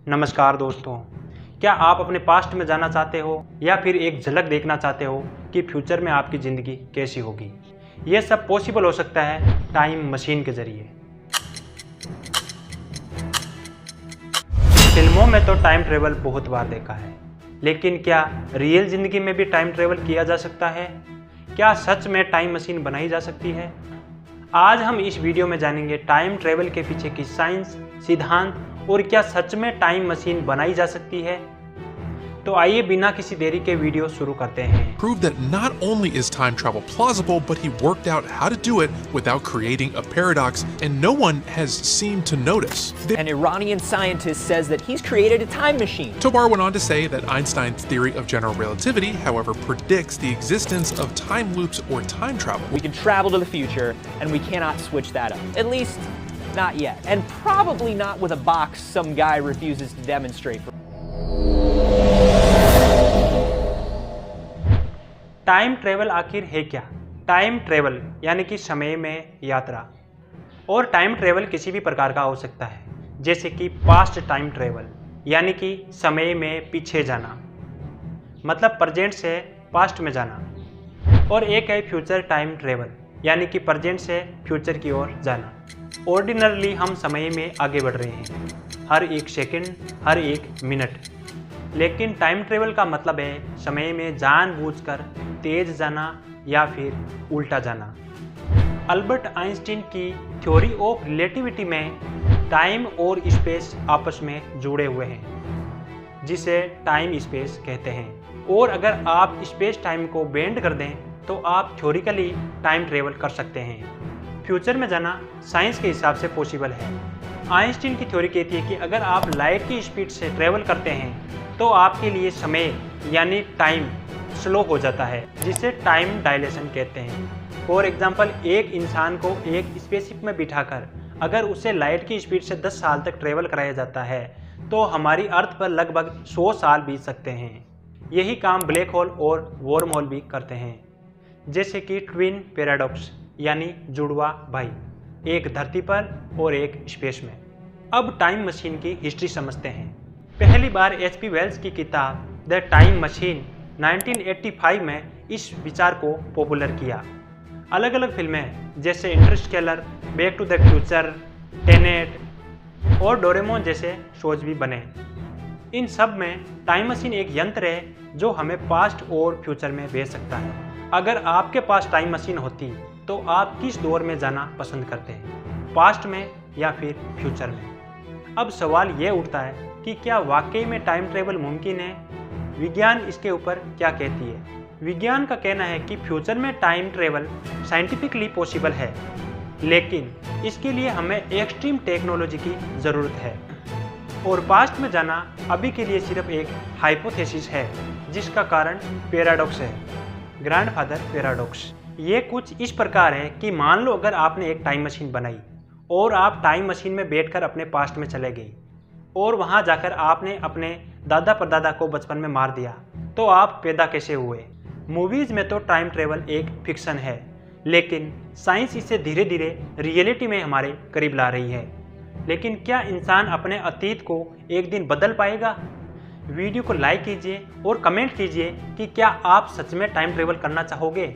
नमस्कार दोस्तों, क्या आप अपने पास्ट में जाना चाहते हो या फिर एक झलक देखना चाहते हो कि फ्यूचर में आपकी ज़िंदगी कैसी होगी। ये सब पॉसिबल हो सकता है टाइम मशीन के ज़रिए। फिल्मों में तो टाइम ट्रेवल बहुत बार देखा है, लेकिन क्या रियल ज़िंदगी में भी टाइम ट्रेवल किया जा सकता है? क्या सच में टाइम मशीन बनाई जा सकती है? आज हम इस वीडियो में जानेंगे टाइम ट्रेवल के पीछे की साइंस, सिद्धांत और क्या सच में टाइम मशीन बनाई जा सकती है। तो आइए बिना किसी देरी के वीडियो शुरू करते हैं। Proved that not only is time travel plausible, but he worked out how to do it without creating a paradox, and no one has seemed to notice. An Iranian scientist says that he's created a time machine. Tobar went on to say that Einstein's theory of general relativity, however, predicts the existence of time loops or time travel. We can travel to the future, and we cannot switch that up. At least, not yet. And probably not with a box some guy refuses to demonstrate. Time travel आखिर है क्या? Time travel यानी कि समय में यात्रा, और time travel किसी भी प्रकार का हो सकता है, जैसे कि पास्ट टाइम ट्रेवल यानी कि समय में पीछे जाना, मतलब प्रेजेंट से पास्ट में जाना, और एक है फ्यूचर टाइम ट्रेवल यानी कि प्रेजेंट से फ्यूचर की ओर जाना। ऑर्डिनरली हम समय में आगे बढ़ रहे हैं, हर एक सेकंड, हर एक मिनट, लेकिन टाइम ट्रेवल का मतलब है समय में जानबूझकर तेज जाना या फिर उल्टा जाना। अल्बर्ट आइंस्टीन की थ्योरी ऑफ रिलेटिविटी में टाइम और स्पेस आपस में जुड़े हुए हैं, जिसे टाइम स्पेस कहते हैं। और अगर आप स्पेस टाइम को बेंड कर दें तो आप थ्योरिकली टाइम ट्रेवल कर सकते हैं। फ्यूचर में जाना साइंस के हिसाब से पॉसिबल है। आइंस्टीन की थ्योरी कहती है कि अगर आप लाइट की स्पीड से ट्रेवल करते हैं तो आपके लिए समय यानी टाइम स्लो हो जाता है, जिसे टाइम डायलेशन कहते हैं। फॉर एग्जांपल, एक इंसान को एक स्पेसशिप में बिठाकर अगर उसे लाइट की स्पीड से 10 साल तक ट्रेवल कराया जाता है तो हमारी अर्थ पर लगभग 100 साल बीत सकते हैं। यही काम ब्लैक होल और वर्म होल भी करते हैं, जैसे कि ट्विन पैराडॉक्स यानी जुड़वा भाई, एक धरती पर और एक स्पेस में। अब टाइम मशीन की हिस्ट्री समझते हैं। पहली बार एच.पी. वेल्स की किताब द टाइम मशीन 1985 में इस विचार को पॉपुलर किया। अलग अलग फिल्में जैसे interstellar, back to the future, tenet और डोरेमोन जैसे शोज भी बने। इन सब में टाइम मशीन एक यंत्र है जो हमें पास्ट और फ्यूचर में भेज सकता है। अगर आपके पास टाइम मशीन होती तो आप किस दौर में जाना पसंद करते हैं, पास्ट में या फिर फ्यूचर में? अब सवाल ये उठता है कि क्या वाकई में टाइम ट्रेवल मुमकिन है? विज्ञान इसके ऊपर क्या कहती है? विज्ञान का कहना है कि फ्यूचर में टाइम ट्रेवल साइंटिफिकली पॉसिबल है, लेकिन इसके लिए हमें एक्सट्रीम टेक्नोलॉजी की ज़रूरत है। और पास्ट में जाना अभी के लिए सिर्फ एक हाइपोथेसिस है, जिसका कारण पैराडॉक्स है, ग्रैंडफादर पैराडॉक्स। ये कुछ इस प्रकार है कि मान लो अगर आपने एक टाइम मशीन बनाई और आप टाइम मशीन में बैठकर अपने पास्ट में चले गए और वहाँ जाकर आपने अपने दादा परदादा को बचपन में मार दिया, तो आप पैदा कैसे हुए? मूवीज़ में तो टाइम ट्रेवल एक फिक्शन है, लेकिन साइंस इसे धीरे धीरे रियलिटी में हमारे करीब ला रही है। लेकिन क्या इंसान अपने अतीत को एक दिन बदल पाएगा? वीडियो को लाइक कीजिए और कमेंट कीजिए कि क्या आप सच में टाइम ट्रेवल करना चाहोगे।